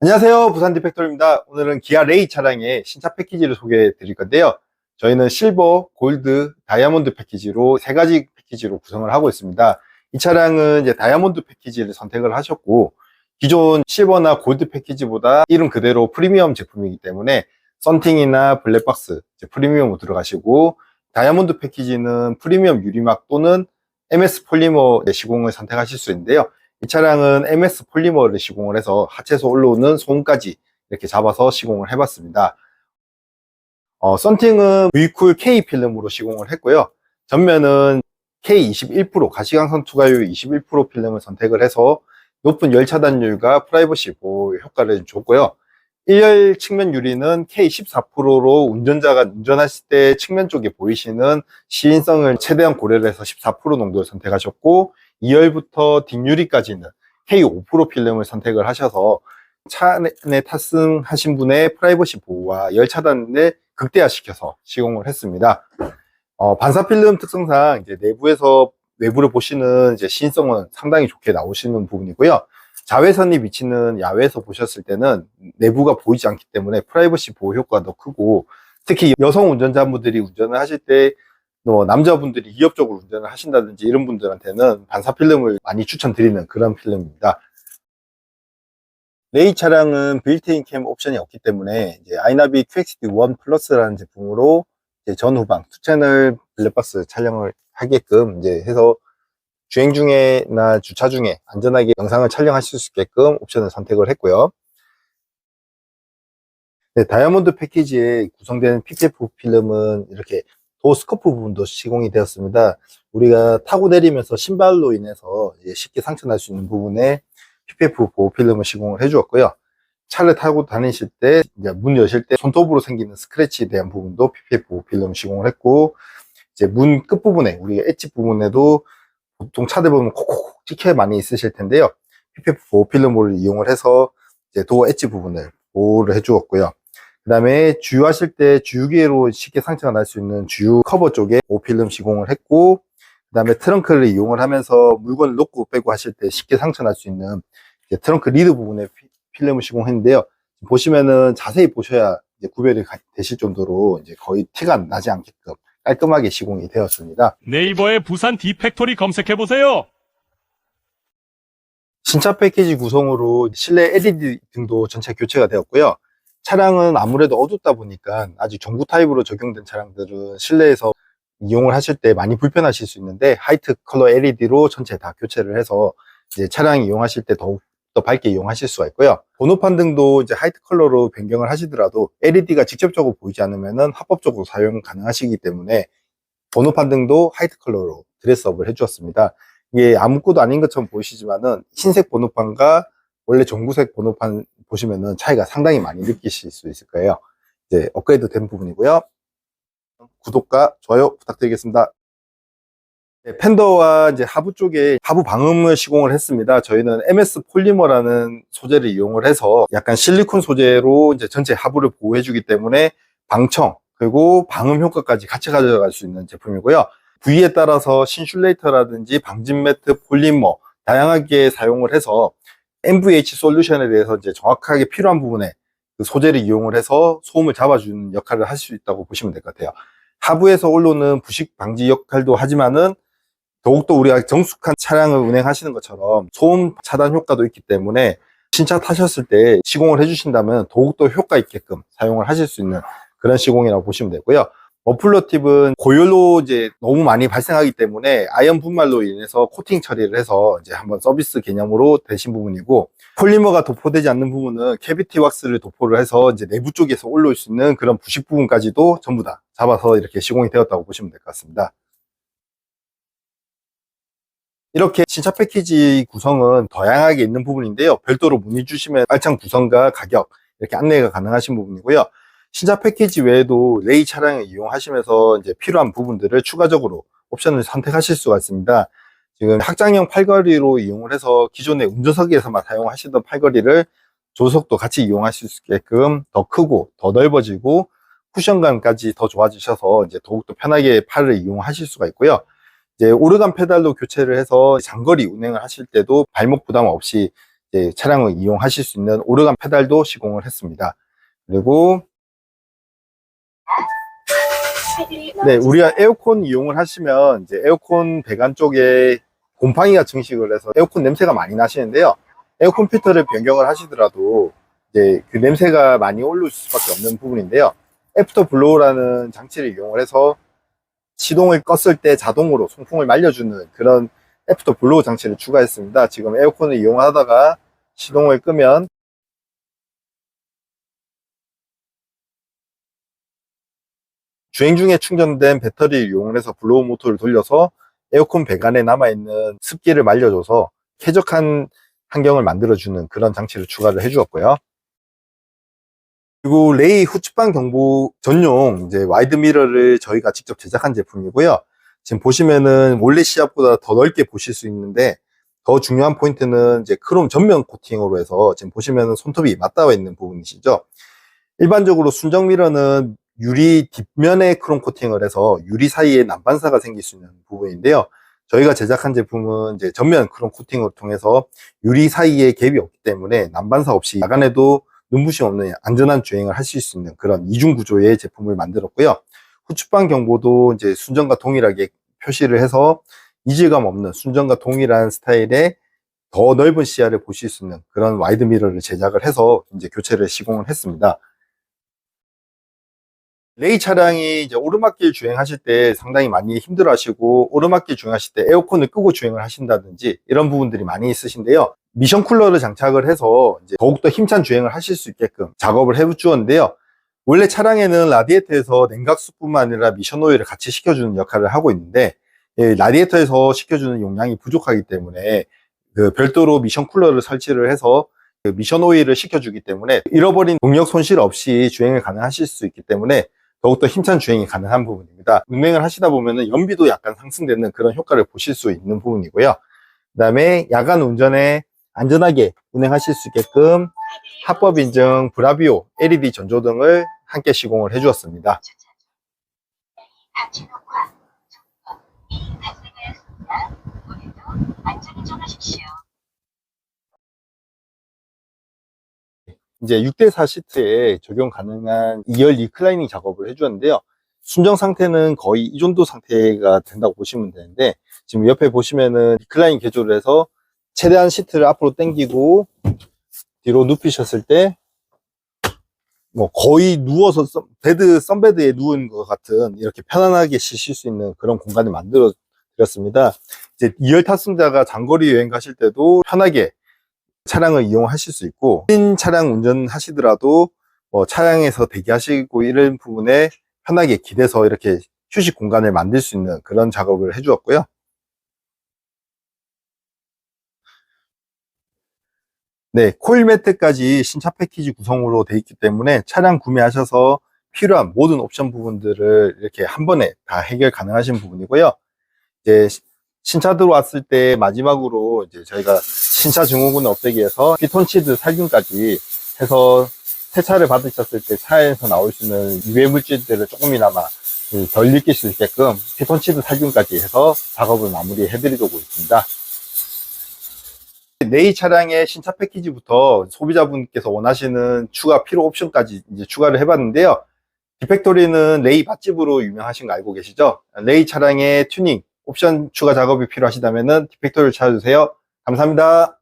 안녕하세요. 부산 디팩토리입니다. 오늘은 기아 레이 차량의 신차 패키지를 소개해 드릴 건데요. 저희는 실버, 골드, 다이아몬드 패키지로 세 가지 패키지로 구성을 하고 있습니다. 이 차량은 이제 다이아몬드 패키지를 선택을 하셨고, 기존 실버나 골드 패키지보다 이름 그대로 프리미엄 제품이기 때문에 썬팅이나 블랙박스 프리미엄으로 들어가시고, 다이아몬드 패키지는 프리미엄 유리막 또는 MS 폴리머 시공을 선택하실 수 있는데요. 이 차량은 MS 폴리머를 시공을 해서 하체에서 올라오는 소음까지 이렇게 잡아서 시공을 해봤습니다. 썬팅은 V쿨 K 필름으로 시공을 했고요. 전면은 K21% 가시광선 투과율 21% 필름을 선택을 해서 높은 열 차단율과 프라이버시 보호 효과를 줬고요. 1열 측면 유리는 K14%로 운전자가 운전하실 때 측면 쪽에 보이시는 시인성을 최대한 고려를 해서 14% 농도를 선택하셨고, 2열부터 뒷유리까지는 K5% 필름을 선택을 하셔서 차 안에 탑승하신 분의 프라이버시 보호와 열 차단을 극대화시켜서 시공을 했습니다. 반사 필름 특성상 이제 내부에서 외부를 보시는 이제 시인성은 상당히 좋게 나오시는 부분이고요. 자외선이 비치는 야외에서 보셨을 때는 내부가 보이지 않기 때문에 프라이버시 보호 효과가 더 크고, 특히 여성 운전자분들이 운전을 하실 때 남자분들이 위협적으로 운전을 하신다든지 이런 분들한테는 반사 필름을 많이 추천드리는 그런 필름입니다. 레이 차량은 빌트인 캠 옵션이 없기 때문에 이제 아이나비 QXD1 플러스라는 제품으로 이제 전후방 2채널 블랙박스 촬영을 하게끔 이제 해서 주행 중에나 주차 중에 안전하게 영상을 촬영하실 수 있게끔 옵션을 선택을 했고요. 네, 다이아몬드 패키지에 구성되는 PPF 필름은 이렇게 도어 스커프 부분도 시공이 되었습니다. 우리가 타고 내리면서 신발로 인해서 쉽게 상처 날 수 있는 부분에 PPF 보호 필름을 시공을 해주었고요. 차를 타고 다니실 때 이제 문 여실 때 손톱으로 생기는 스크래치에 대한 부분도 PPF 보호 필름 시공을 했고, 이제 문 끝부분에 우리가 엣지 부분에도 보통 차들 보면 콕콕 찍혀 많이 있으실 텐데요. PPF 보호 필름을 이용을 해서 이제 도어 엣지 부분을 보호를 해주었고요. 그 다음에 주유하실 때 주유기로 쉽게 상처가 날 수 있는 주유 커버 쪽에 보호 필름 시공을 했고, 그 다음에 트렁크를 이용을 하면서 물건을 놓고 빼고 하실 때 쉽게 상처 날 수 있는 트렁크 리드 부분에 필름을 시공했는데요. 보시면은 자세히 보셔야 이제 구별이 되실 정도로 이제 거의 티가 나지 않게끔 깔끔하게 시공이 되었습니다. 네이버에 부산 디팩토리 검색해보세요. 신차 패키지 구성으로 실내 LED 등도 전체 교체가 되었고요. 차량은 아무래도 어둡다 보니까 아직 전구 타입으로 적용된 차량들은 실내에서 이용을 하실 때 많이 불편하실 수 있는데, 화이트 컬러 LED로 전체 다 교체를 해서 이제 차량 이용하실 때 더욱 더 밝게 이용하실 수가 있고요. 번호판 등도 이제 화이트 컬러로 변경을 하시더라도 LED가 직접적으로 보이지 않으면 합법적으로 사용 가능하시기 때문에 번호판 등도 화이트 컬러로 드레스업을 해주었습니다. 이게 아무것도 아닌 것처럼 보이시지만은 흰색 번호판과 원래 전구색 번호판 보시면은 차이가 상당히 많이 느끼실 수 있을 거예요. 이제 업그레이드 된 부분이고요. 구독과 좋아요 부탁드리겠습니다. 네, 팬더와 이제 하부 쪽에 하부 방음을 시공을 했습니다. 저희는 MS 폴리머라는 소재를 이용을 해서 약간 실리콘 소재로 이제 전체 하부를 보호해주기 때문에 방청 그리고 방음 효과까지 같이 가져갈 수 있는 제품이고요. 부위에 따라서 신슐레이터라든지 방진 매트, 폴리머 다양하게 사용을 해서 MVH 솔루션에 대해서 이제 정확하게 필요한 부분에 그 소재를 이용을 해서 소음을 잡아주는 역할을 할 수 있다고 보시면 될 것 같아요. 하부에서 올라오는 부식 방지 역할도 하지만은 더욱더 우리가 정숙한 차량을 운행하시는 것처럼 소음 차단 효과도 있기 때문에 신차 타셨을 때 시공을 해주신다면 더욱더 효과 있게끔 사용을 하실 수 있는 그런 시공이라고 보시면 되고요. 머플러 팁은 고열로 이제 너무 많이 발생하기 때문에 아연 분말로 인해서 코팅 처리를 해서 이제 한번 서비스 개념으로 되신 부분이고, 폴리머가 도포되지 않는 부분은 캐비티 왁스를 도포를 해서 이제 내부 쪽에서 올라올 수 있는 그런 부식 부분까지도 전부 다 잡아서 이렇게 시공이 되었다고 보시면 될 것 같습니다. 이렇게 신차 패키지 구성은 다양하게 있는 부분인데요. 별도로 문의 주시면 알찬 구성과 가격 이렇게 안내가 가능하신 부분이고요. 신차 패키지 외에도 레이 차량을 이용하시면서 이제 필요한 부분들을 추가적으로 옵션을 선택하실 수가 있습니다. 지금 확장형 팔걸이로 이용을 해서 기존의 운전석에서만 사용하시던 팔걸이를 조석도 같이 이용하실 수 있게끔 더 크고 더 넓어지고 쿠션감까지 더 좋아지셔서 이제 더욱더 편하게 팔을 이용하실 수가 있고요. 이제 오르간 페달로 교체를 해서 장거리 운행을 하실 때도 발목 부담 없이 이제 차량을 이용하실 수 있는 오르간 페달도 시공을 했습니다. 그리고 네, 우리가 에어컨 이용을 하시면 이제 에어컨 배관 쪽에 곰팡이가 증식을 해서 에어컨 냄새가 많이 나시는데요. 에어컨 필터를 변경을 하시더라도 이제 그 냄새가 많이 올라올 수밖에 없는 부분인데요. 애프터 블로우라는 장치를 이용을 해서 시동을 껐을 때 자동으로 송풍을 말려주는 그런 애프터 블로우 장치를 추가했습니다. 지금 에어컨을 이용하다가 시동을 끄면 주행 중에 충전된 배터리를 이용해서 블로우 모터를 돌려서 에어컨 배관에 남아있는 습기를 말려줘서 쾌적한 환경을 만들어주는 그런 장치를 추가를 해주었고요. 그리고 레이 후측방 경보 전용 이제 와이드 미러를 저희가 직접 제작한 제품이고요. 지금 보시면은 원래 시합보다 더 넓게 보실 수 있는데 더 중요한 포인트는 이제 크롬 전면 코팅으로 해서 지금 보시면은 손톱이 맞닿아 있는 부분이시죠. 일반적으로 순정 미러는 유리 뒷면에 크롬 코팅을 해서 유리 사이에 난반사가 생길 수 있는 부분인데요. 저희가 제작한 제품은 이제 전면 크롬 코팅을 통해서 유리 사이에 갭이 없기 때문에 난반사 없이 야간에도 눈부심 없는 안전한 주행을 하실 수 있는 그런 이중 구조의 제품을 만들었고요. 후측방 경보도 이제 순정과 동일하게 표시를 해서 이질감 없는 순정과 동일한 스타일의 더 넓은 시야를 보실 수 있는 그런 와이드 미러를 제작을 해서 이제 교체를 시공을 했습니다. 레이 차량이 이제 오르막길 주행하실 때 상당히 많이 힘들어 하시고 오르막길 주행하실 때 에어컨을 끄고 주행을 하신다든지 이런 부분들이 많이 있으신데요. 미션 쿨러를 장착을 해서 이제 더욱더 힘찬 주행을 하실 수 있게끔 작업을 해 주었는데요. 원래 차량에는 라디에이터에서 냉각수뿐만 아니라 미션 오일을 같이 식혀주는 역할을 하고 있는데 라디에이터에서 식혀주는 용량이 부족하기 때문에 그 별도로 미션 쿨러를 설치를 해서 그 미션 오일을 식혀주기 때문에 잃어버린 동력 손실 없이 주행을 가능하실 수 있기 때문에 더욱더 힘찬 주행이 가능한 부분입니다. 운행을 하시다 보면 연비도 약간 상승되는 그런 효과를 보실 수 있는 부분이고요. 그 다음에 야간 운전에 안전하게 운행하실 수 있게끔 합법 인증 브라비오 LED 전조등을 함께 시공을 해주었습니다. 이제 6대4 시트에 적용 가능한 2열 리클라이닝 작업을 해주었는데요. 순정 상태는 거의 이 정도 상태가 된다고 보시면 되는데 지금 옆에 보시면은 리클라이닝 개조를 해서 최대한 시트를 앞으로 당기고 뒤로 눕히셨을 때 뭐 거의 누워서 선베드에 누운 것 같은 이렇게 편안하게 쉬실 수 있는 그런 공간을 만들어 드렸습니다. 이제 2열 탑승자가 장거리 여행 가실 때도 편하게 차량을 이용하실 수 있고 신 차량 운전하시더라도 차량에서 대기하시고 이런 부분에 편하게 기대서 이렇게 휴식 공간을 만들 수 있는 그런 작업을 해주었고요. 네, 코일 매트까지 신차 패키지 구성으로 되어 있기 때문에 차량 구매하셔서 필요한 모든 옵션 부분들을 이렇게 한 번에 다 해결 가능하신 부분이고요. 이제 신차 들어왔을 때 마지막으로 이제 저희가 신차 증후군 없애기 위해서 피톤치드 살균까지 해서 세차를 받으셨을 때 차에서 나올 수 있는 유해 물질들을 조금이나마 덜 느낄 수 있게끔 피톤치드 살균까지 해서 작업을 마무리해 드리도록 있습니다. 레이 차량의 신차 패키지부터 소비자분께서 원하시는 추가 필요 옵션까지 이제 추가를 해봤는데요. 디팩토리는 레이 맛집으로 유명하신 거 알고 계시죠? 레이 차량의 튜닝 옵션 추가 작업이 필요하시다면 디팩토리를 찾아주세요. 감사합니다.